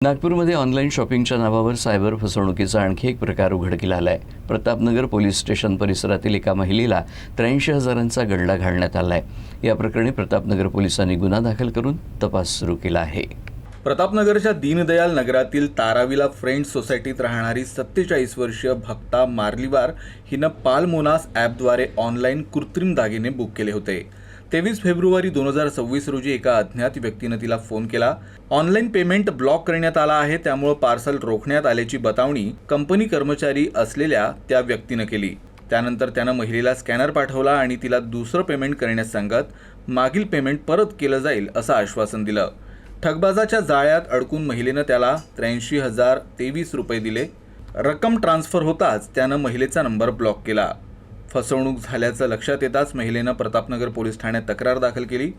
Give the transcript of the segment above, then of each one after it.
नागपूरमध्ये ऑनलाईन शॉपिंगच्या नावावर सायबर फसवणुकीचा आणखी एक प्रकार उघडकीला आला आहे. प्रतापनगर पोलीस स्टेशन परिसरातील एका महिलेला 83,000चा गल्ला घालण्यात आला आहे. या प्रकरणी प्रतापनगर पोलिसांनी गुन्हा दाखल करून तपास सुरू केला आहे. प्रतापनगरच्या दीनदयाल नगरातील ताराविला फ्रेंड्स सोसायटीत राहणारी 47 वर्षीय भक्ता मार्लिवार हिनं पालमोनास ॲपद्वारे ऑनलाईन कृत्रिम दागिने बुक केले होते. 23 फेब्रुवारी 2026 रोजी एका अज्ञात व्यक्तीनं तिला फोन केला. ऑनलाईन पेमेंट ब्लॉक करण्यात आला आहे, त्यामुळे पार्सल रोखण्यात आल्याची बतावणी कंपनी कर्मचारी असलेल्या त्या व्यक्तीनं केली. त्यानंतर त्यानं महिलेला स्कॅनर पाठवला आणि तिला दुसरं पेमेंट करण्यास सांगत मागील पेमेंट परत केलं जाईल असं आश्वासन दिलं. ठगबाजाच्या जाळ्यात अडकून महिलेनं त्याला 83,023 रुपये दिले. रक्कम ट्रान्सफर होताच त्यानं महिलेचा नंबर ब्लॉक केला. फसवणूक झाल्याचं लक्षात येताच महिलेनं प्रतापनगर पोलीस ठाण्यात तक्रार दाखल केली.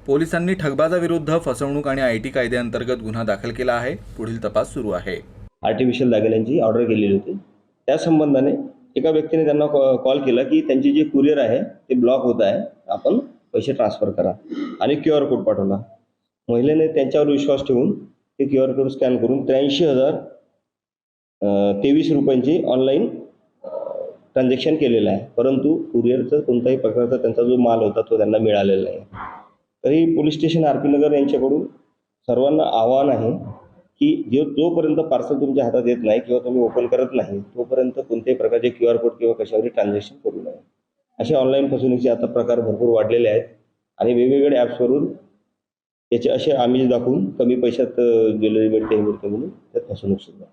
पोलिसांनी ठगबाजाविरुद्ध फसवणूक आणि IT कायद्याअंतर्गत गुन्हा दाखल केला आहे. पुढील तपास सुरू आहे. आर्टिफिशियल दागिन्यांची ऑर्डर केलेली होती. त्या संबंधाने एका व्यक्तीने त्यांना कॉल केला की त्यांची जी कुरिअर आहे ते ब्लॉक होत आहे, आपण पैसे ट्रान्सफर करा आणि QR कोड पाठवला. महिलेने त्यांच्यावर विश्वास ठेवून ते QR कोड स्कॅन करून 83,023 रुपयांची ऑनलाईन ट्रान्झॅक्शन केलेलं आहे. परंतु कुरिअरचा कोणत्याही प्रकारचा त्यांचा जो माल होता तो त्यांना मिळालेला नाही. तरी पोलीस स्टेशन RP नगर यांच्याकडून सर्वांना आवाहन आहे की जोपर्यंत पार्सल तुमच्या हातात येत नाही किंवा तुम्ही ओपन करत नाही तोपर्यंत कोणत्याही प्रकारचे QR कोड किंवा कशावरही ट्रान्झॅक्शन करू नये. असे ऑनलाईन फसवणुकीचे आता प्रकार भरपूर वाढलेले आहेत आणि वेगवेगळ्या ॲप्सवरून याचे असे आमिष दाखवून कमी पैशात ज्वेलरी मिळते म्हणून त्यात फसवणूक सुरू आहे.